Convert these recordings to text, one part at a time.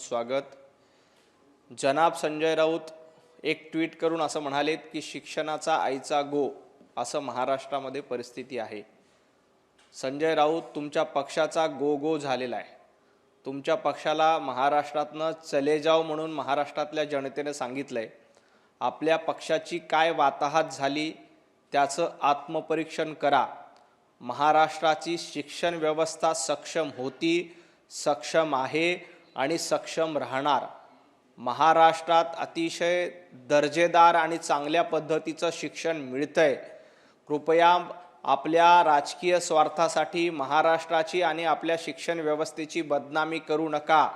स्वागत। जनाब संजय राऊत एक ट्विट करून असं म्हणालेत की शिक्षणाचा आईचा गो असं महाराष्ट्रामध्ये परिस्थिती आहे। संजय राऊत, तुमच्या पक्षाचा गो झालेला आहे। तुमच्या पक्षाला महाराष्ट्रातनं चले जाव म्हणून महाराष्ट्रातल्या जनतेने सांगितलंय। आपल्या पक्षाची काय वाताहत झाली त्याचं आत्मपरीक्षण करा। महाराष्ट्राची शिक्षण व्यवस्था सक्षम होती, सक्षम आहे आणि सक्षम राहणार। महाराष्ट्रात अतिशय दर्जेदार आणि चांगल्या पद्धतीचं शिक्षण मिळतंय। कृपया आपल्या राजकीय स्वार्थासाठी महाराष्ट्राची आणि आपल्या शिक्षण व्यवस्थेची बदनामी करू नका।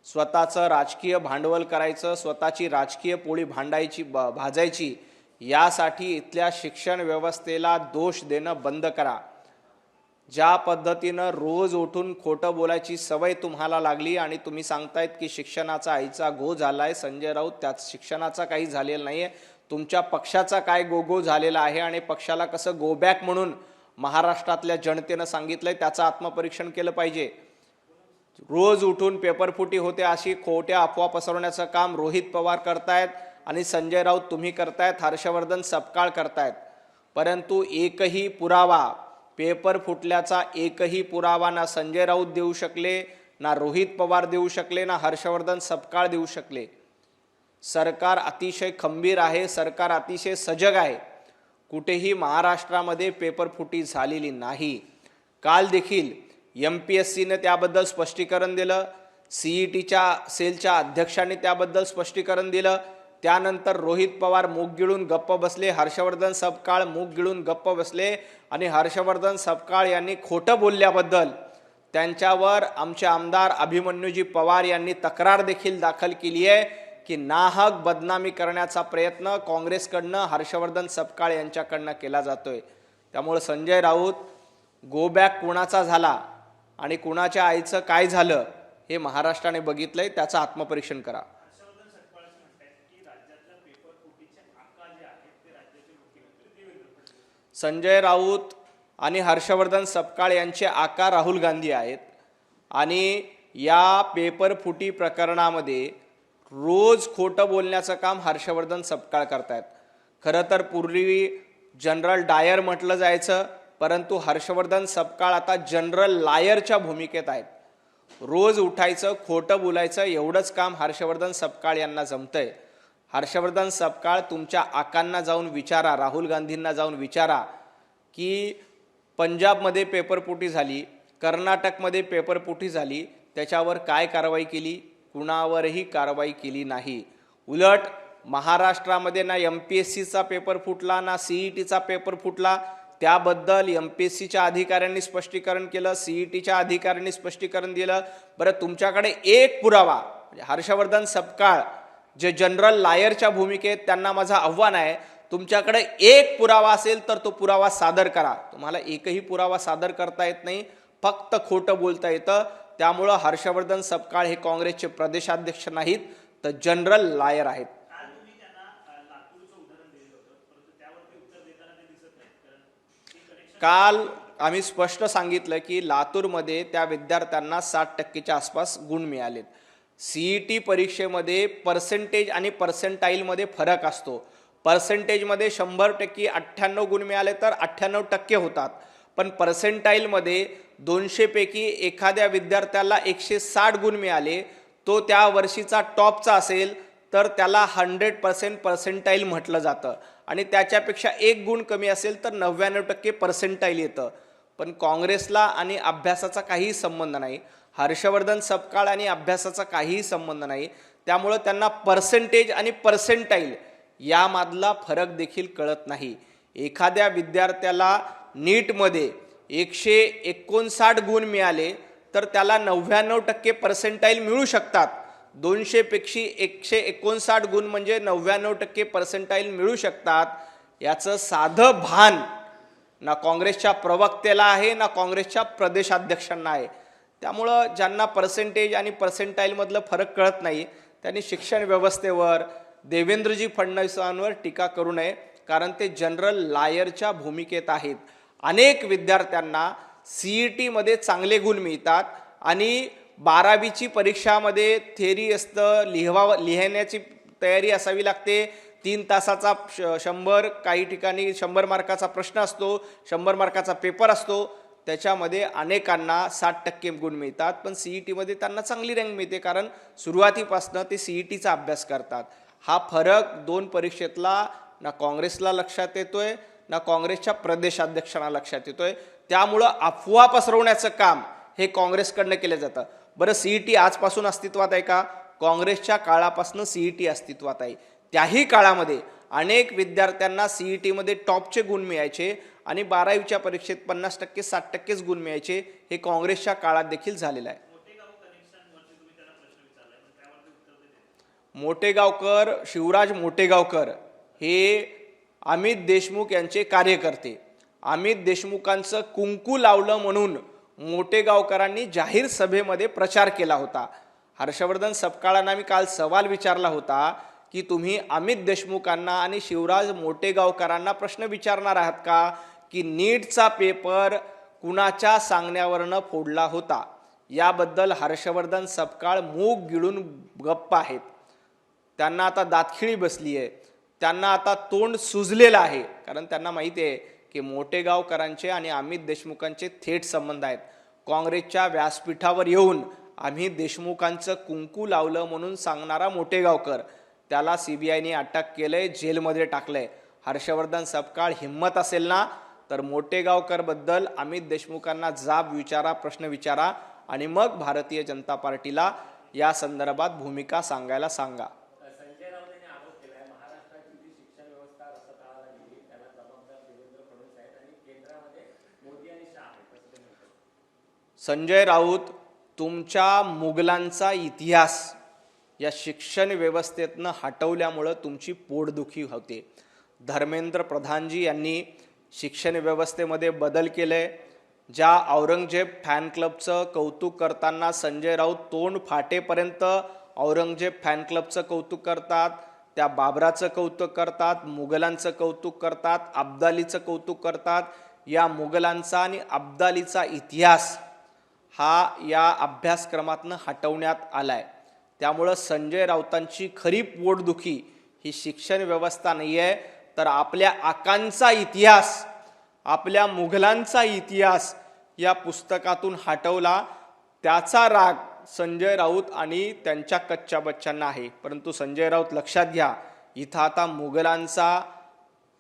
स्वतःचं राजकीय भांडवल करायचं, स्वतःची राजकीय पोळी भाजायची, यासाठी इथल्या शिक्षण व्यवस्थेला दोष देणं बंद करा। ज्या पद्धतीनं रोज उठून खोटं बोलायची सवय तुम्हाला लागली आणि तुम्ही सांगतायत की शिक्षणाचा आईचा गो झालाय, संजय राऊत, त्यात शिक्षणाचा काही झालेला नाहीये। तुमच्या पक्षाचा काय गो झालेला आहे आणि पक्षाला कसं गो बॅक म्हणून महाराष्ट्रातल्या जनतेनं सांगितलंय त्याचं आत्मपरीक्षण केलं पाहिजे। रोज उठून पेपरफुटी होते अशी खोट्या अफवा पसरवण्याचं काम रोहित पवार करतायत आणि संजय राऊत तुम्ही करतायत, हर्षवर्धन सपकाळ करतायत। परंतु एकही पुरावा, पेपर फुटल्याचा एकही पुरावा ना संजय राऊत देऊ शकले, ना रोहित पवार देऊ शकले, ना हर्षवर्धन सपकाळ देऊ शकले। सरकार अतिशय खंबीर आहे, सरकार अतिशय सजग आहे। कुठेही महाराष्ट्रामध्ये पेपरफुटी झालेली नाही। काल देखील MPSCने त्याबद्दल स्पष्टीकरण दिलं, CETच्या सेलच्या अध्यक्षांनी त्याबद्दल स्पष्टीकरण दिलं। त्यानंतर रोहित पवार मूग गिळून गप्प बसले, हर्षवर्धन सपकाळ मूग गिळून गप्प बसले आणि हर्षवर्धन सपकाळ यांनी खोटं बोलल्याबद्दल त्यांच्यावर आमचे आमदार अभिमन्यूजी पवार यांनी तक्रार देखील दाखल केली आहे की नाहक बदनामी करण्याचा प्रयत्न काँग्रेसकडनं हर्षवर्धन सपकाळ यांच्याकडनं केला जातोय। त्यामुळे संजय राऊत, गो बॅक कुणाचा झाला आणि कुणाच्या आईचं काय झालं हे महाराष्ट्राने बघितलंय, त्याचं आत्मपरीक्षण करा। संजय राऊत आणि हर्षवर्धन सपकाळ यांचे आका राहुल गांधी आहेत आणि या पेपर फुटी प्रकरणामध्ये रोज खोटं बोलण्याचं काम हर्षवर्धन सपकाळ करतायत। खरं तर पूर्वी जनरल डायर म्हटलं जायचं, परंतु हर्षवर्धन सपकाळ आता जनरल लायरच्या भूमिकेत आहेत। रोज उठायचं, खोटं बोलायचं, एवढंच काम हर्षवर्धन सपकाळ यांना जमतंय। हर्षवर्धन सपकाळ, तुमच्या आकांना जाऊन विचारा, राहुल गांधींना जाऊन विचारा की पंजाबमध्ये पेपरफुटी झाली, कर्नाटकमध्ये पेपरफुटी झाली, त्याच्यावर काय कारवाई केली? कुणावरही कारवाई केली नाही। उलट महाराष्ट्रामध्ये ना MPSCचा पेपर फुटला, ना CETचा पेपर फुटला। त्याबद्दल MPSCच्या अधिकाऱ्यांनी स्पष्टीकरण केलं, CETच्या अधिकाऱ्यांनी स्पष्टीकरण दिलं। बरं, तुमच्याकडे एक पुरावा, हर्षवर्धन सपकाळ जे जनरल लायरच्या भूमिकेत, त्यांना माझं आव्हान आहे, तुमच्याकडे एक पुरावा असेल तर तो पुरावा सादर करा। तुम्हाला एकही पुरावा सादर करता येत नाही, फक्त खोटं बोलता येतं। त्यामुळं हर्षवर्धन सपकाळ हे काँग्रेसचे प्रदेशाध्यक्ष नाहीत, तर जनरल लायर आहेत। काल आम्ही स्पष्ट सांगितलं की लातूरमध्ये त्या विद्यार्थ्यांना 60% आसपास गुण मिळालेत। CET परीक्षेमध्ये पर्सेंटेज आणि पर्सेंटाईलमध्ये फरक असतो। पर्सेंटेजमध्ये 100% 98 गुण मिळाले तर 98% होतात, पण पर्सेंटाईलमध्ये 200 पैकी एखाद्या विद्यार्थ्याला 160 गुण मिळाले, तो त्या वर्षीचा टॉपचा असेल तर त्याला 100% पर्सेंटाईल म्हटलं जातं आणि त्याच्यापेक्षा एक गुण कमी असेल तर 99% पर्सेंटाईल येतं। पण काँग्रेसला आणि अभ्यासाचा काहीही संबंध नाही, हर्षवर्धन सपकाळ आणि अभ्यासाचा काहीही संबंध नाही। त्यामुळं त्यांना पर्सेंटेज आणि पर्सेंटाईल यामधला फरक देखील कळत नाही। एखाद्या विद्यार्थ्याला नीटमध्ये 159 गुण मिळाले तर त्याला 99% पर्सेंटाईल मिळू शकतात। 200 पैकी 159 गुण म्हणजे 99% पर्सेंटाईल मिळू शकतात। याचं साधं भान ना काँग्रेसच्या प्रवक्त्याला आहे, ना काँग्रेसच्या प्रदेशाध्यक्षांना आहे। त्यामुळं ज्यांना पर्सेंटेज आणि पर्सेंटाईलमधलं फरक कळत नाही त्यांनी शिक्षण व्यवस्थेवर, देवेंद्रजी फडणवीसांवर टीका करू नये, कारण ते जनरल लायरच्या भूमिकेत आहेत। अनेक विद्यार्थ्यांना CET मध्ये चांगले गुण मिळतात आणि 12वीची परीक्षामध्ये थेरी असतं, लिहिण्याची तयारी असावी लागते, 3 तासाचा 100 काही ठिकाणी 100 मार्काचा प्रश्न असतो, 100 मार्काचा पेपर असतो, त्याच्यामध्ये अनेकांना 60% गुण मिळतात, पण CETमध्ये त्यांना चांगली रँक मिळते, कारण सुरुवातीपासून ते CETचा अभ्यास करतात. हा फरक 2 परीक्षेतला ना काँग्रेसला लक्षात येतोय ना काँग्रेसच्या प्रदेशाध्यक्षांना लक्षात येतोय. त्यामुळं अफवा पसरवण्याचं काम हे काँग्रेसकडनं केलं जातं. बरं, CET आजपासून अस्तित्वात आहे का? काँग्रेसच्या काळापासून CET अस्तित्वात आहे. त्याही काळामध्ये अनेक विद्यार्थ्यांना CETमध्ये टॉपचे गुण मिळायचे आणि 12वीच्या परीक्षेत 50% 60%च गुण मिळायचे. हे काँग्रेसच्या काळात देखील झालेलं आहे. मोटेगावकर, शिवराज मोटेगावकर हे अमित देशमुख यांचे कार्यकर्ते. अमित देशमुखांचं कुंकू लावलं म्हणून मोटेगावकरांनी जाहीर सभेमध्ये प्रचार केला होता. हर्षवर्धन सपकाळांना मी काल सवाल विचारला होता की तुम्ही अमित देशमुखांना आणि शिवराज मोटेगावकरांना प्रश्न विचारणार आहात का की नीटचा पेपर कुणाच्या सांगण्यावरनं फोडला होता. याबद्दल हर्षवर्धन सपकाळ मूग गिळून गप्प आहेत. त्यांना आता दातखिळी बसली आहे, त्यांना आता तोंड सुजलेलं आहे, कारण त्यांना माहिती आहे की मोटेगावकरांचे आणि अमित देशमुखांचे थेट संबंध आहेत. काँग्रेसच्या व्यासपीठावर येऊन आम्ही देशमुखांचं कुंकू लावलं म्हणून सांगणारा मोटेगावकर, त्याला CBIने अटक केलंय, जेलमध्ये टाकलंय. हर्षवर्धन सपकाळ हिम्मत असेल ना तर मोटेगावकरबद्दल अमित देशमुखांना जाब विचारा, प्रश्न विचारा आणि मग भारतीय जनता पार्टीला या संदर्भात भूमिका सांगायला सांगा. संजय राऊत, तुमच्या मुघलांचा इतिहास या शिक्षण व्यवस्थेतनं हटवल्यामुळं तुमची पोटदुखी होते. धर्मेंद्र प्रधानजी यांनी शिक्षण व्यवस्थेमध्ये बदल केले. ज्या औरंगजेब फॅन क्लबचं कौतुक करताना संजय राऊत तोंड फाटेपर्यंत औरंगजेब फॅन क्लबचं कौतुक करतात, त्या बाबराचं कौतुक करतात, मुघलांचं कौतुक करतात, अब्दालीचं कौतुक करतात. या मुघलांचा आणि अब्दालीचा इतिहास हा या अभ्यासक्रमातनं हटवण्यात आलाय. त्यामुळं संजय राऊतांची खरी पोटदुखी ही शिक्षण व्यवस्था नाही आहे, तर आपल्या आकांचा इतिहास, आपल्या मुघलांचा इतिहास या पुस्तकातून हटवला, त्याचा राग संजय राऊत आणि त्यांच्या कच्च्या बच्चांना आहे. परंतु संजय राऊत लक्षात घ्या, इथं आता मुघलांचा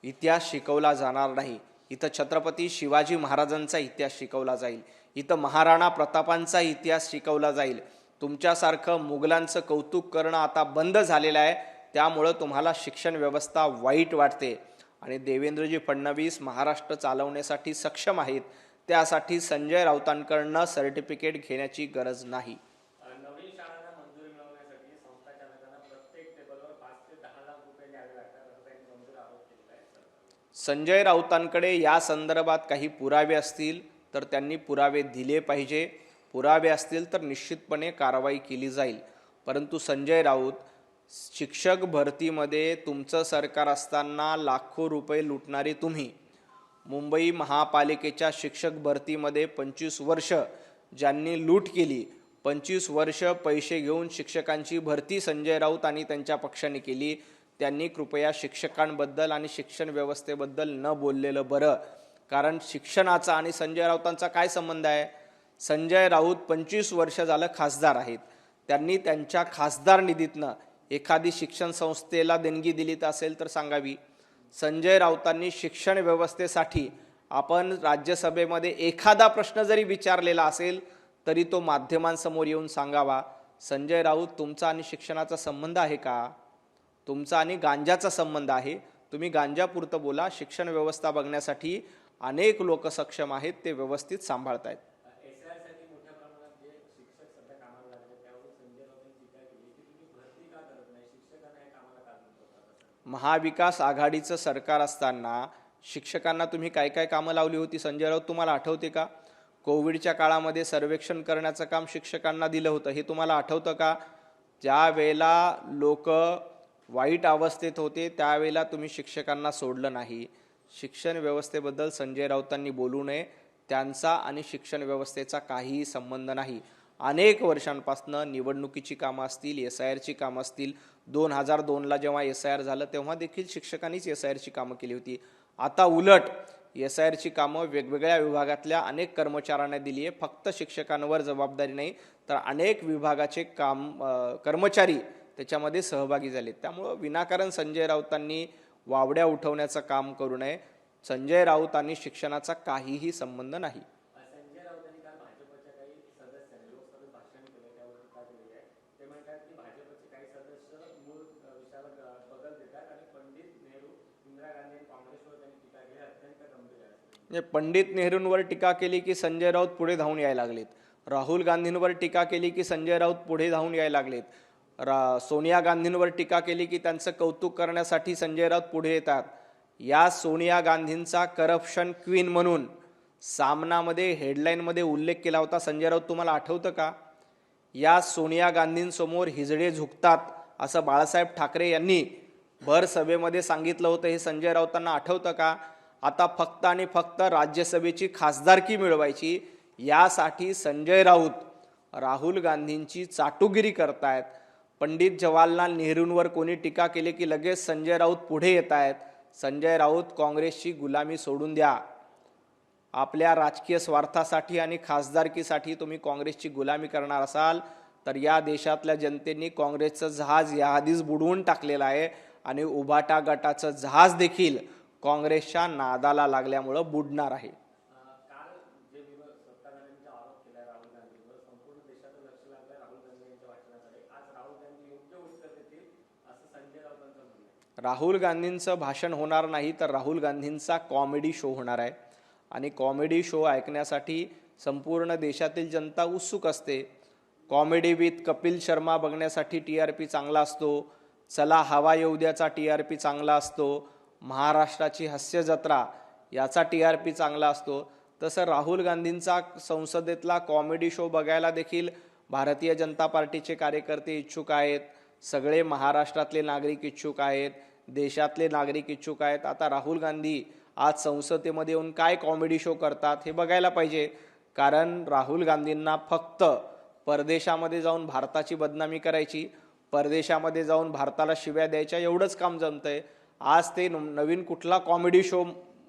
इतिहास शिकवला जाणार नाही. इथं छत्रपती शिवाजी महाराजांचा इतिहास शिकवला जाईल, इथं महाराणा प्रतापांचा इतिहास शिकवला जाईल. तुमच्यासारखं मुघलांचं कौतुक करणं आता बंद झालेलं आहे. त्यामुळं तुम्हाला शिक्षण व्यवस्था वाईट वाटते आणि देवेंद्रजी फडणवीस महाराष्ट्र चालवण्यासाठी सक्षम आहेत. त्यासाठी संजय राऊतांकडनं सर्टिफिकेट घेण्याची गरज नाही. संजय राऊतांकडे या संदर्भात काही पुरावे असतील तर त्यांनी पुरावे दिले पाहिजे. पुरावे असतील तर निश्चितपणे कारवाई केली जाईल. परंतु संजय राऊत, शिक्षक भरतीमध्ये तुमचं सरकार असताना लाखो रुपये लुटणारे तुम्ही, मुंबई महापालिकेच्या शिक्षक भरतीमध्ये 25 वर्ष ज्यांनी लूट केली, 25 वर्ष पैसे घेऊन शिक्षकांची भरती संजय राऊत आणि त्यांच्या पक्षाने केली, त्यांनी कृपया शिक्षकांबद्दल आणि शिक्षण व्यवस्थेबद्दल न बोललेलं बरं. कारण शिक्षणाचा आणि संजय राऊतांचा काय संबंध आहे? संजय राऊत 25 वर्ष झालं खासदार आहेत. त्यांनी त्यांच्या खासदार निधीतनं एखादी शिक्षण संस्थेला देणगी दिली असेल तर सांगावी. संजय राऊतांनी शिक्षण व्यवस्थेसाठी आपण राज्यसभेमध्ये एखादा प्रश्न जरी विचारलेला असेल तरी तो माध्यमांसमोर येऊन सांगावा. संजय राऊत, तुमचा आणि शिक्षणाचा संबंध आहे का? तुमचा आणि गांजाचा संबंध आहे. तुम्ही गांजापुरतं बोला. शिक्षण व्यवस्था बघण्यासाठी अनेक लोक सक्षम आहेत, ते व्यवस्थित सांभाळतायत. महाविकास आघाडीचं सरकार असताना शिक्षकांना तुम्ही काय काय कामं लावली होती संजय राऊत, तुम्हाला आठवते का? कोविडच्या काळामध्ये सर्वेक्षण करण्याचं काम शिक्षकांना दिलं होतं, हे तुम्हाला आठवतं का? ज्या वेळेला लोक वाईट अवस्थेत होते त्यावेळेला तुम्ही शिक्षकांना सोडलं नाही. शिक्षण व्यवस्थेबद्दल संजय राऊतांनी बोलू नये. त्यांचा आणि शिक्षण व्यवस्थेचा काहीही संबंध नाही. अनेक वर्षांपासून निवडणुकीची कामं असतील, SIRची कामं असतील. 2002ला जेव्हा SIR झालं तेव्हा देखील शिक्षकांनीच SIRची कामं केली होती. आता उलट SIRची कामं वेगवेगळ्या विभागातल्या अनेक कर्मचाऱ्यांना दिली आहे. फक्त शिक्षकांवर जबाबदारी नाही तर अनेक विभागाचे कर्मचारी त्याच्यामध्ये सहभागी झाले. त्यामुळं विनाकारण संजय राऊतांनी वावड्या उठवण्याचं काम करू नये. संजय राऊत आणि शिक्षणाचा काहीही संबंध नाही. संजय राऊतांनी काल भाजपच्या काही सदस्यांनी लोकसभेत भाषण केलं, त्यावर टीका केली आहे. ते म्हणतात की भाजपचे काही सदस्य मूळ विषयाला बदल देतात आणि पंडित नेहरू, इंदिरा गांधी आणि काँग्रेसवर त्यांनी टीका केली, अत्यंत गंभीर आहे. पंडित नेहरूंवर टीका केली की संजय राऊत पुढे धावून यायला लागलेत. राहुल गांधींवर टीका केली की संजय राऊत पुढे धावून यायला लागलेत. सोनिया गांधींवर टीका केली की त्यांचं कौतुक करण्यासाठी संजय राऊत पुढे येतात. या सोनिया गांधींचा करप्शन क्वीन म्हणून सामनामध्ये हेडलाईनमध्ये उल्लेख केला होता. संजय राऊत तुम्हाला आठवतं का? या सोनिया गांधींसमोर हिजडे झुकतात असं बाळासाहेब ठाकरे यांनी भर सभेमध्ये सांगितलं होतं. हे संजय राऊतांना आठवतं का? आता फक्त आणि फक्त राज्यसभेची खासदारकी मिळवायची यासाठी संजय राऊत राहुल गांधींची चाटुगिरी करतायत. पंडित जवाहरलाल नेहरूंवर कोणी टीका केली की लगेच संजय राऊत पुढे येत आहेत. संजय राऊत, काँग्रेसची गुलामी सोडून द्या. आपल्या राजकीय स्वार्थासाठी आणि खासदारकीसाठी तुम्ही काँग्रेसची गुलामी करणार असाल तर या देशातल्या जनतेने काँग्रेसचं जहाज याआधीच बुडवून टाकलेलं आहे आणि उभाटा गटाचं जहाज देखील काँग्रेसच्या नादाला लागल्यामुळं बुडणार आहे. काल जे सत्ताधाऱ्यांचा आरोप केला राहुल गांधींवर, संपूर्ण देशाचं लक्ष लागलं राहुल गांधी यांच्या भाषणाकडे. आज राहुल गांधी योग्य उत्तर देतील असं संजय राऊतांचं म्हणणं आहे. राहुल गांधींचं भाषण होणार नाही तर राहुल गांधींचा कॉमेडी शो होणार आहे आणि कॉमेडी शो ऐकण्यासाठी संपूर्ण देशातील जनता उत्सुक असते. कॉमेडी विथ कपिल शर्मा बघण्यासाठी TRP चांगला असतो. चला हवा येऊ द्याचा TRP चांगला असतो. महाराष्ट्राची हास्य जत्रा याचा TRP चांगला असतो. तसं राहुल गांधींचा संसदेतला कॉमेडी शो बघायला देखील भारतीय जनता पार्टीचे कार्यकर्ते इच्छुक आहेत. सगळे महाराष्ट्रातले नागरिक इच्छुक आहेत, देशातले नागरिक इच्छुक आहेत. आता राहुल गांधी आज संसदेमध्ये येऊन काय कॉमेडी शो करतात हे बघायला पाहिजे. कारण राहुल गांधींना फक्त परदेशामध्ये जाऊन भारताची बदनामी करायची, परदेशामध्ये जाऊन भारताला शिव्या द्यायच्या एवढंच काम जमतंय. आज ते नवीन कुठला कॉमेडी शो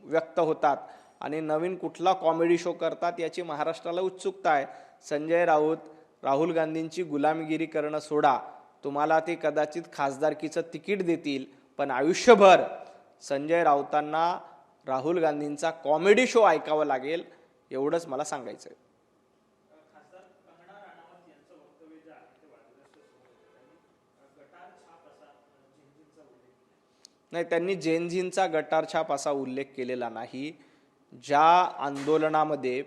व्यक्त होतात आणि नवीन कुठला कॉमेडी शो करतात याची महाराष्ट्राला उत्सुकता आहे. संजय राऊत, राहुल गांधींची गुलामगिरी करणं सोडा. तुम्हाला ते कदाचित खासदारकीचं तिकीट देतील पण आयुष्यभर संजय राऊतांना राहुल गांधींचा कॉमेडी शो ऐकावा लागेल एवढंच मला सांगायचं आहे. नाही, त्यांनी जेनझींचा गटार छाप असा उल्लेख केलेला नाही. ज्या आंदोलनामध्ये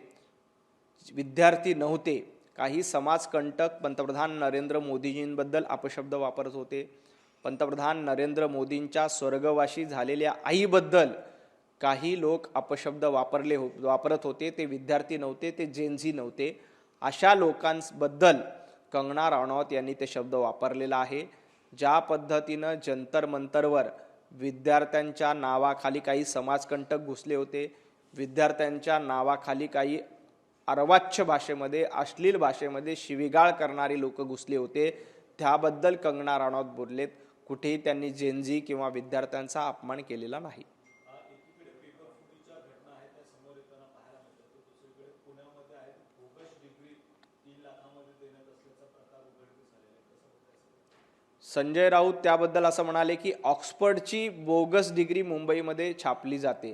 विद्यार्थी नव्हते, काही समाजकंटक पंतप्रधान नरेंद्र मोदीजींबद्दल अपशब्द वापरत होते. पंतप्रधान नरेंद्र मोदींच्या स्वर्गवासी झालेल्या आईबद्दल काही लोक अपशब्द वापरत होते. ते विद्यार्थी नव्हते, ते जेनझी नव्हते. अशा लोकांबद्दल कंगना राणौत यांनी ते शब्द वापरलेला आहे. ज्या पद्धतीनं जंतर मंतरवर विद्यार्थ्यांच्या नावाखाली काही समाजकंटक घुसले होते, विद्यार्थ्यांच्या नावाखाली काही अर्वाच्य भाषेमध्ये, अश्लील भाषेमध्ये शिवीगाळ करणारी लोक घुसले होते, त्याबद्दल कंगना राणौत बोललेत. कुठेही त्यांनी जेनझी किंवा विद्यार्थ्यांचा अपमान केलेला नाही. संजय राऊत त्याबद्दल असं म्हणाले की ऑक्सफर्डची बोगस डिग्री मुंबईमध्ये छापली जाते.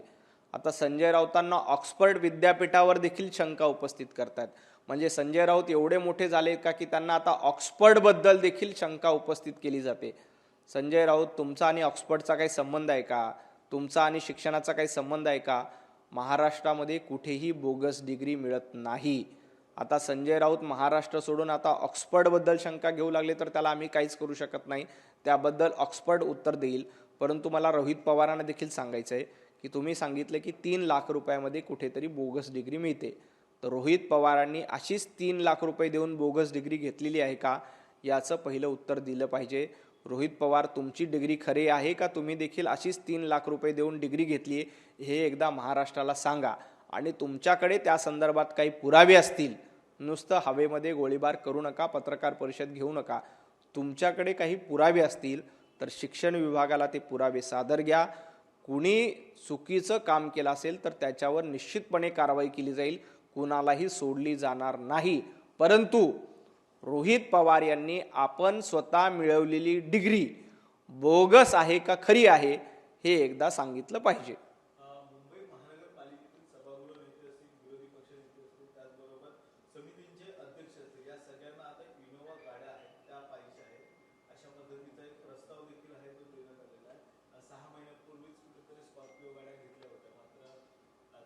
आता संजय राऊतांना ऑक्सफर्ड विद्यापीठावर देखील शंका उपस्थित करतात. म्हणजे संजय राऊत एवढे मोठे झाले का की त्यांना आता ऑक्सफर्डबद्दल देखील शंका उपस्थित केली जाते. संजय राऊत, तुमचा आणि ऑक्सफर्डचा काही संबंध आहे का? तुमचा आणि शिक्षणाचा काही संबंध आहे का? महाराष्ट्रामध्ये कुठेही बोगस डिग्री मिळत नाही. आता संजय राऊत महाराष्ट्र सोडून आता ऑक्सफर्डबद्दल शंका घेऊ लागले तर त्याला आम्ही काहीच करू शकत नाही. त्याबद्दल ऑक्सफर्ड उत्तर देईल. परंतु मला रोहित पवारांना देखील सांगायचं आहे की तुम्ही सांगितले की 3 लाख रुपयामध्ये कुठेतरी बोगस डिग्री मिळते. तर रोहित पवारांनी अशीच 3 लाख रुपये देऊन बोगस डिग्री घेतलेली आहे का याचं पहिलं उत्तर दिलं पाहिजे. रोहित पवार, तुमची डिग्री खरी आहे का तुम्ही देखील अशीच 3 लाख रुपये देऊन डिग्री घेतली हे एकदा महाराष्ट्राला सांगा. आणि तुमच्याकडे त्या संदर्भात काही पुरावे असतील नुसतं हवेमध्ये गोळीबार करू नका, पत्रकार परिषद घेऊ नका. तुमच्याकडे काही पुरावे असतील तर शिक्षण विभागाला ते पुरावे सादर घ्या. कुणी चुकीचं काम केलं असेल तर त्याच्यावर निश्चितपणे कारवाई केली जाईल, कुणालाही सोडली जाणार नाही. परंतु रोहित पवार यांनी आपण स्वतः मिळवलेली डिग्री बोगस आहे का खरी आहे हे एकदा सांगितलं पाहिजे. मुंबई महानगरपालिकेतील सभागृह नेते असतील, विरोधी पक्ष नेते असतील, त्याचबरोबर समितींचे अध्यक्ष असतील, या सगळ्यांना आता इनोव्हा गाड्या आहेत त्या पाहिजे आहेत अशा पद्धतीचा एक प्रस्ताव देखील आहे तो देण्यात आलेला आहे. 6 महिन्यापूर्वीच कुठेतरी स्कॉर्पिओ गाड्या घेतल्या होत्या, मात्र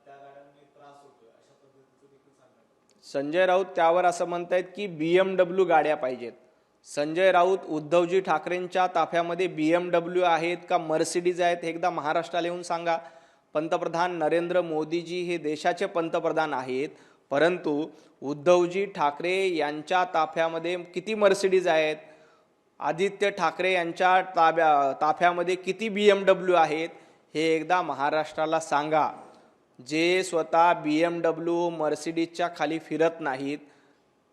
त्या गाड्यांनी त्रास होतोय अशा पद्धतीचं देखील सांगण्यात आलं. संजय राऊत त्यावर असं म्हणतायत की BMW गाड्या पाहिजेत. संजय राऊत उद्धवजी ठाकरेंच्या ताफ्यामध्ये BMW आहेत का मर्सिडीज आहेत हे एकदा महाराष्ट्राला येऊन सांगा. पंतप्रधान नरेंद्र मोदीजी हे देशाचे पंतप्रधान आहेत, परंतु उद्धवजी ठाकरे यांच्या ताफ्यामध्ये किती मर्सिडीज आहेत, आदित्य ठाकरे यांच्या ताफ्यामध्ये किती BMW आहेत हे एकदा महाराष्ट्राला सांगा. जे स्वतः BMW मर्सिडीजच्या खाली फिरत नाहीत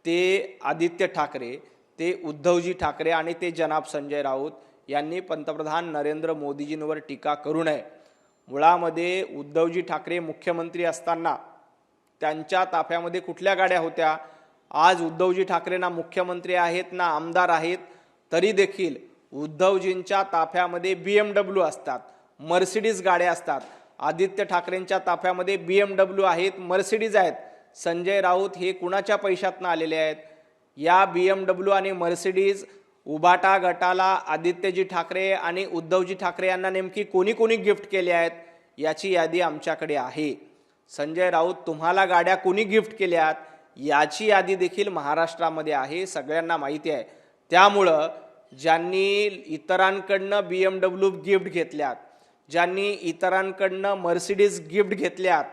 ते आदित्य ठाकरे, ते उद्धवजी ठाकरे आणि ते जनाब संजय राऊत यांनी पंतप्रधान नरेंद्र मोदीजींवर टीका करू नये. मुळामध्ये उद्धवजी ठाकरे मुख्यमंत्री असताना त्यांच्या ताफ्यामध्ये कुठल्या गाड्या होत्या? आज उद्धवजी ठाकरे ना मुख्यमंत्री आहेत ना आमदार आहेत, तरी देखील उद्धवजींच्या ताफ्यामध्ये BMW असतात, मर्सिडीज गाड्या असतात. आदित्य ठाकरेंच्या ताफ्यामध्ये BMW आहेत, मर्सिडीज आहेत. संजय राऊत हे कुणाच्या पैशातनं आलेले आहेत? या BMW आणि मर्सिडीज उभाटा गटाला आदित्यजी ठाकरे आणि उद्धवजी ठाकरे यांना नेमकी कोणी कोणी गिफ्ट केले आहेत याची यादी आमच्याकडे आहे. संजय राऊत तुम्हाला गाड्या कोणी गिफ्ट केल्यात याची यादी देखील महाराष्ट्रामध्ये आहे, सगळ्यांना माहिती आहे. त्यामुळं ज्यांनी इतरांकडनं BMW गिफ्ट घेतल्यात, ज्यांनी इतरांकडनं मर्सिडीज गिफ्ट घेतल्यात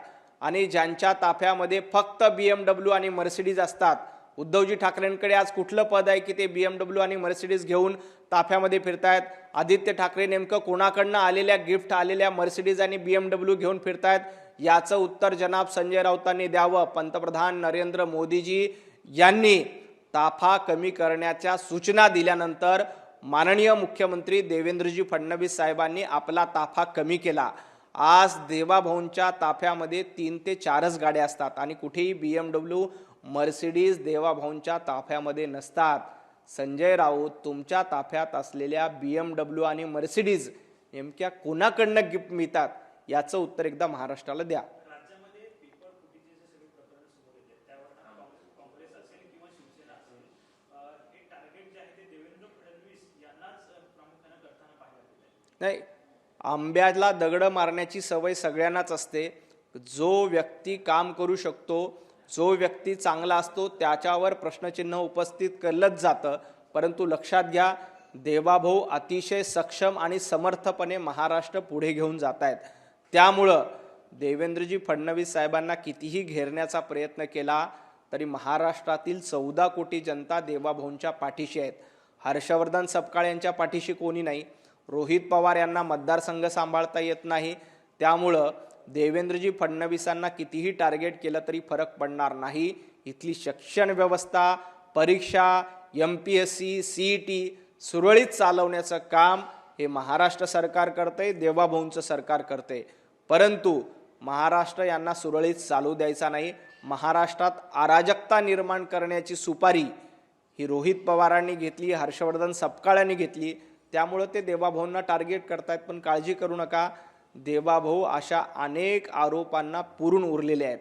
आणि ज्यांच्या ताफ्यामध्ये फक्त BMW आणि मर्सिडीज असतात, उद्धवजी ठाकरेंकडे आज कुठलं पद आहे की ते BMW आणि मर्सिडीज घेऊन ताफ्यामध्ये फिरतायत? आदित्य ठाकरे नेमकं कोणाकडनं आलेल्या गिफ्ट, आलेल्या मर्सिडीज आणि BMW घेऊन फिरतायत? याचं उत्तर जनाब संजय राऊतांनी द्यावं. पंतप्रधान नरेंद्र मोदीजी यांनी ताफा कमी करण्याच्या सूचना दिल्यानंतर माननीय मुख्यमंत्री देवेंद्रजी फडणवीस साहेबांनी आपला ताफा कमी केला. आज देवाभाऊंच्या ताफ्यामध्ये 3 ते 4च गाड्या असतात आणि कुठेही BMW मर्सिडीज देवाभाऊंच्या ताफ्यामध्ये नसतात. संजय राऊत तुमच्या ताफ्यात असलेल्या BMW आणि मर्सिडीज नेमक्या कोणाकडनं गिफ्ट मिळतात याचं उत्तर एकदा महाराष्ट्राला द्या. राज्यामध्ये पेपर फुटीचे जे सगळे प्रकरण समोर येते त्यावर काँग्रेस असेल किंवा शिवसेना असेल, हे टार्गेट जे आहे ते देवेंद्र फडणवीस यांनाच प्रामुख्याने करताना पाहायला मिळते. नाही, आंब्याला दगड मारण्याची सवय सगळ्यांनाच असते. जो व्यक्ती काम करू शकतो, जो व्यक्ती चांगला असतो त्याच्यावर प्रश्नचिन्ह उपस्थित केलंच जातं. परंतु लक्षात घ्या, देवाभाऊ अतिशय सक्षम आणि समर्थपणे महाराष्ट्र पुढे घेऊन जात आहेत. त्यामुळं देवेंद्रजी फडणवीस साहेबांना कितीही घेरण्याचा प्रयत्न केला तरी महाराष्ट्रातील 14 कोटी जनता देवाभाऊंच्या पाठीशी आहेत. हर्षवर्धन सपकाळ यांच्या पाठीशी कोणी नाही. रोहित पवार यांना मतदारसंघ सांभाळता येत नाही. त्यामुळं देवेंद्रजी फडणवीसांना कितीही टार्गेट केलं तरी फरक पडणार नाही. इथली शिक्षण व्यवस्था, परीक्षा, MPSC, CET सुरळीत चालवण्याचं काम हे महाराष्ट्र सरकार करते, देवाभाऊंचं सरकार करते. परंतु महाराष्ट्र यांना सुरळीत चालू द्यायचा नाही. महाराष्ट्रात अराजकता निर्माण करण्याची सुपारी ही रोहित पवारांनी घेतली, हर्षवर्धन सपकाळांनी घेतली. त्यामुळे ते देवाभाऊंना टार्गेट करतायत. पण काळजी करू नका, देवाभाऊ अशा अनेक आरोपांना पुरून उरलेले आहेत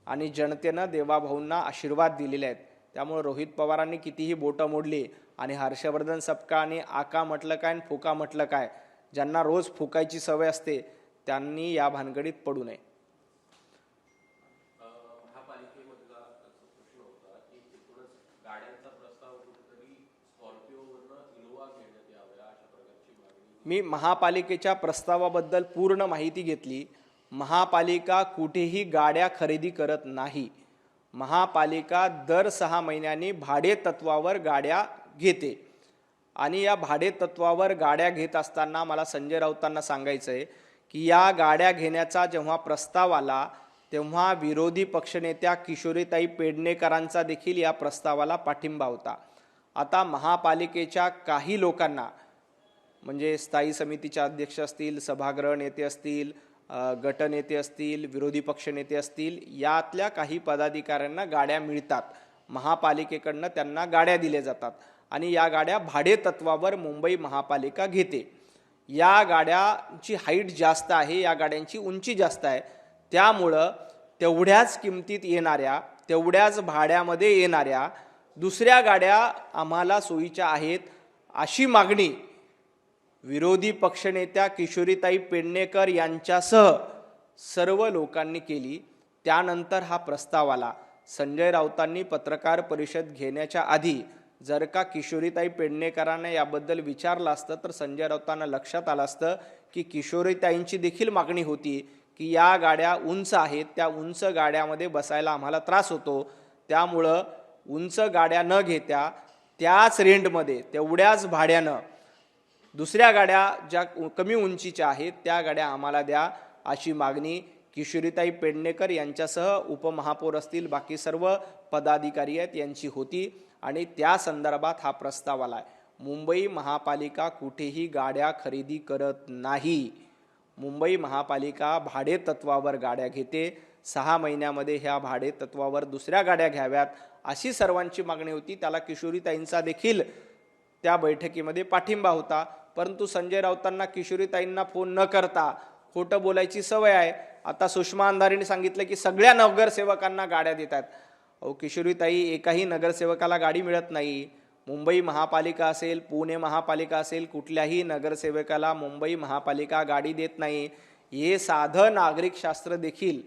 आणि जनतेनं देवाभाऊंना आशीर्वाद दिलेले आहेत. त्यामुळे रोहित पवारांनी कितीही बोटं मोडली आणि हर्षवर्धन सपकाळांनी आका म्हटलं काय आणि फुका म्हटलं काय, ज्यांना रोज फुकायची सवय असते त्यांनी या भानगडीत पडू नये. महापालिकेमधला प्रश्न होता की एकूणच गाड्यांचा प्रस्ताव कुठेतरी स्कॉर्पिओवरनं इनोव्हा घेण्यात याव्या अशा प्रकारची मागणी. मी महापालिकेच्या प्रस्तावाबद्दल पूर्ण माहिती घेतली. महापालिका कुठेही गाड्या खरेदी करत नाही. महापालिका दर 6 महिन्यांनी भाडे तत्वावर गाड्या घेते आणि या भाडे तत्वावर गाड्या घेत असताना मला संजय राऊतांना सांगायचं आहे की या गाड्या घेण्याचा जेव्हा प्रस्ताव आला तेव्हा विरोधी पक्षनेत्या किशोरीताई पेडणेकरांचा देखील या प्रस्तावाला पाठिंबा होता. आता महापालिकेच्या काही लोकांना, म्हणजे स्थायी समितीचे अध्यक्ष असतील, सभागृह नेते असतील, गटनेते असतील, विरोधी पक्षनेते असतील, यातल्या काही पदाधिकाऱ्यांना गाड्या मिळतात. महापालिकेकडनं त्यांना गाड्या दिल्या जातात आणि या गाड्या भाडे तत्वावर मुंबई महापालिका घेते. या गाड्यांची हाईट जास्त आहे, या गाड्यांची उंची जास्त आहे. त्यामुळं तेवढ्याच किमतीत येणाऱ्या, तेवढ्याच भाड्यामध्ये येणाऱ्या दुसऱ्या गाड्या आम्हाला सोयीच्या आहेत अशी मागणी विरोधी पक्षनेत्या किशोरीताई पेडणेकर यांच्यासह सर्व लोकांनी केली. त्यानंतर हा प्रस्ताव आला. संजय राऊतांनी पत्रकार परिषद घेण्याच्या आधी जर का किशोरीताई पेडणेकरांना याबद्दल विचारलं असतं तर संजय राऊतांना लक्षात आलं असतं की किशोरीताईंची देखील मागणी होती की या गाड्या उंच आहेत, त्या उंच गाड्यामध्ये बसायला आम्हाला त्रास होतो, त्यामुळं उंच गाड्या न घेत्या त्याच रेंटमध्ये तेवढ्याच भाड्यानं दुसऱ्या गाड्या ज्या कमी उंचीच्या आहेत त्या गाड्या आम्हाला द्या, अशी मागणी किशोरीताई पेडणेकर यांच्यासह उपमहापौर असतील, बाकी सर्व पदाधिकारी आहेत यांची होती आणि त्या संदर्भात हा प्रस्ताव आलाय. मुंबई महापालिका कुठेही गाड्या खरेदी करत नाही. मुंबई महापालिका भाडे तत्वावर गाड्या घेते. 6 महिन्यामध्ये ह्या भाडे तत्वावर दुसऱ्या गाड्या घ्याव्यात अशी सर्वांची मागणी होती. त्याला किशोरीताईंचा देखील त्या बैठकीमध्ये पाठिंबा होता. परंतु संजय राऊतांना किशोरीताईंना फोन न करता खोटं बोलायची सवय आहे. आता सुषमा अंधारेंनी सांगितलं की सगळ्या नगरसेवकांना गाड्या देतात. अहो किशोरीताई, एकाही नगरसेवकाला गाडी मिळत नाही. मुंबई महापालिका असेल, पुणे महापालिका असेल, कुठल्याही नगरसेवकाला मुंबई महापालिका गाडी देत नाही. हे साधं नागरिक शास्त्र देखील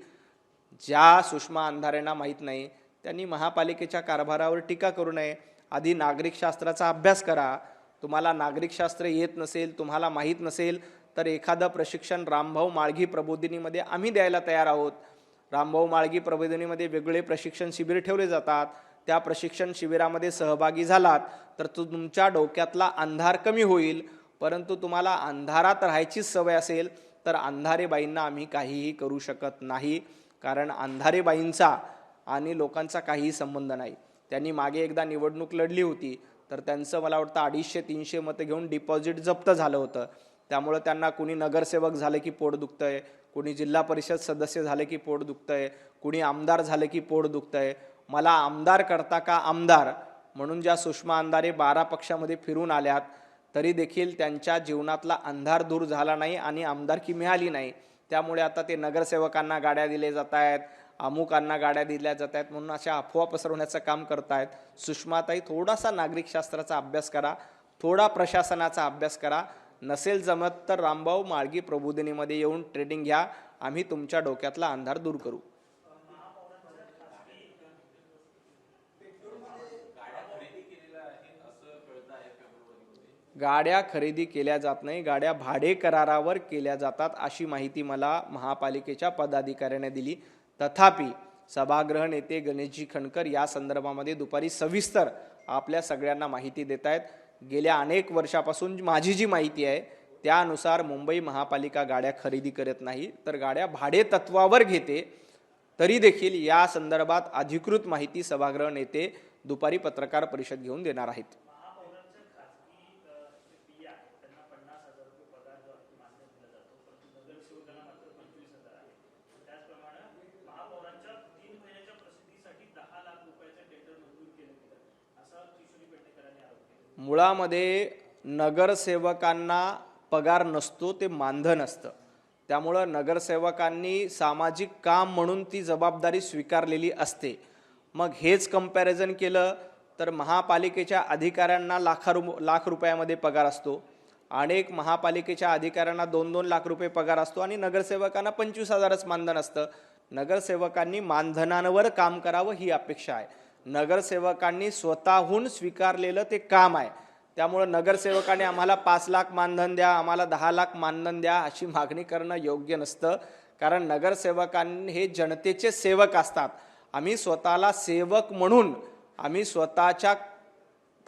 ज्या सुषमा अंधारेंना माहीत नाही त्यांनी महापालिकेच्या कारभारावर टीका करू नये. आधी नागरिक शास्त्राचा अभ्यास करा. तुम्हाला नागरिक शास्त्र येत नसेल, तुम्हाला माहीत नसेल तर एखादं प्रशिक्षण रामभाऊ माळगी प्रबोधिनीमध्ये आम्ही द्यायला तयार आहोत. रामभाऊ माळगी प्रबोधिनीमध्ये वेगळे प्रशिक्षण शिबिर ठेवले जातात. त्या प्रशिक्षण शिबिरामध्ये सहभागी झालात तर तुमच्या डोक्यातला अंधार कमी होईल. परंतु तुम्हाला अंधारात राहायची सवय असेल तर अंधारेबाईंना आम्ही काहीही करू शकत नाही, कारण अंधारेबाईंचा आणि लोकांचा काहीही संबंध नाही. त्यांनी मागे एकदा निवडणूक लढली होती तर त्यांचं मला वाटतं 250-300 मतं घेऊन डिपॉझिट जप्त झालं होतं. त्यामुळे त्यांना कुणी नगरसेवक झाले की पोट दुखतंय, कुणी जिल्हा परिषद सदस्य झाले की पोट दुखतंय, कुणी आमदार झाले की पोट दुखतंय. मला आमदार करता का आमदार म्हणून ज्या सुषमा अंधारे 12 पक्षामध्ये फिरून आल्यात तरी देखील त्यांच्या जीवनातला अंधार दूर झाला नाही आणि आमदारकी मिळाली नाही. त्यामुळे आता ते नगरसेवकांना गाड्या दिले जात आहेत, अमुकांना गाड्या दिल्या जात आहेत म्हणून अशा अफवा पसरवण्याचं काम करतायत. सुषमाताई, थोडासा नागरिक शास्त्राचा अभ्यास करा, थोडा प्रशासनाचा अभ्यास करा. नसेल जमत तर रामभाऊ माळगी प्रबोधिनीमध्ये येऊन ट्रेनिंग घ्या. आम्ही तुमच्या डोक्यातला अंधार दूर करू. गाड्या खरेदी केल्या जात नाही, गाड्या भाडे करारावर केल्या जातात अशी माहिती मला महापालिकेच्या पदाधिकाऱ्याने दिली. तथापि सभागृह नेते गणेशजी खणकर या संदर्भामध्ये दुपारी सविस्तर आपल्या सगळ्यांना माहिती देत आहेत. गेल्या अनेक वर्षापासून माझी जी माहिती आहे त्यानुसार मुंबई महापालिका गाड्या खरेदी करत नाही तर गाड्या भाडे तत्वावर घेते. तरी देखील या संदर्भात अधिकृत माहिती सभागृह नेते दुपारी पत्रकार परिषद घेऊन देणार आहेत. मुळामध्ये नगरसेवकांना पगार नसतो, ते मानधन असतं. त्यामुळं नगरसेवकांनी सामाजिक काम म्हणून ती जबाबदारी स्वीकारलेली असते. मग हेच कंपॅरिझन केलं तर महापालिकेच्या अधिकाऱ्यांना लाख रुपयामध्ये पगार असतो, अनेक महापालिकेच्या अधिकाऱ्यांना 2-2 लाख रुपये पगार असतो आणि नगरसेवकांना 25,000च मानधन असतं. नगरसेवकांनी मानधनांवर काम करावं ही अपेक्षा आहे. नगरसेवकांनी स्वतःहून स्वीकारलेलं ते काम आहे. त्यामुळे नगरसेवकांनी आम्हाला 5 लाख मानधन द्या, आम्हाला 10 लाख मानधन द्या अशी मागणी करणं योग्य नसतं. कारण नगरसेवकांनी हे जनतेचे सेवक असतात. आम्ही स्वतःला सेवक म्हणून आम्ही स्वतःच्या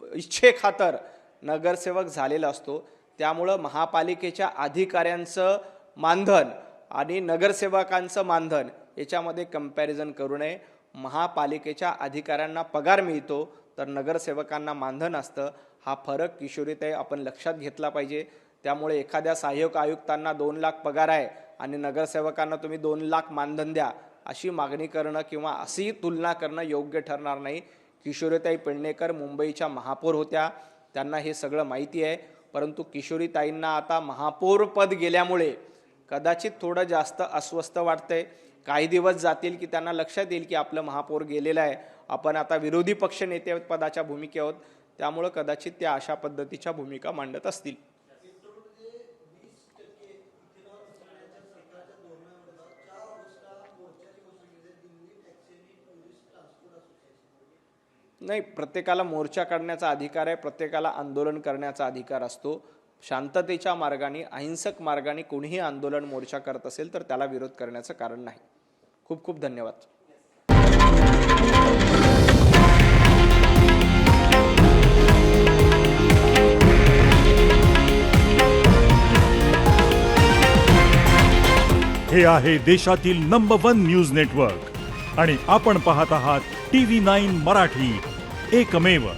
इच्छेखातर नगरसेवक झालेला असतो. त्यामुळं महापालिकेच्या अधिकाऱ्यांचं मानधन आणि नगरसेवकांचं मानधन याच्यामध्ये कंपॅरिझन करू नये. महापालिकेच्या अधिकाऱ्यांना पगार मिळतो तर नगरसेवकांना मानधन असतं. हा फरक किशोरीताई आपण लक्षात घेतला पाहिजे. त्यामुळे एखाद्या सहाय्यक आयुक्तांना 2 लाख पगार आहे आणि नगरसेवकांना तुम्ही 2 लाख मानधन द्या अशी मागणी करणं किंवा अशी तुलना करणं योग्य ठरणार नाही. किशोरीताई पेडणेकर मुंबईच्या महापौर होत्या, त्यांना हे सगळं माहिती आहे. परंतु किशोरीताईंना आता महापौरपद गेल्यामुळे कदाचित थोडं जास्त अस्वस्थ वाटतंय. काही दिवस जातील की त्यांना लक्षात येईल की आपलं महापौर गेलेलं आहे, आपण आता विरोधी पक्ष नेते पदाच्या भूमिकेत, त्यामुळं कदाचित त्या अशा पद्धतीच्या भूमिका मांडत असतील. नाही, प्रत्येकाला मोर्चा काढण्याचा अधिकार आहे, प्रत्येकाला आंदोलन करण्याचा अधिकार असतो. शांततेच्या मार्गाने, अहिंसक मार्गाने कोणीही आंदोलन मोर्चा करत असेल तर त्याला विरोध करण्याचं कारण नाही. खूप खूप धन्यवाद. हे आहे देशातील नंबर 1 न्यूज नेटवर्क आणि आपण पाहत आहात TV9 मराठी, एकमेव.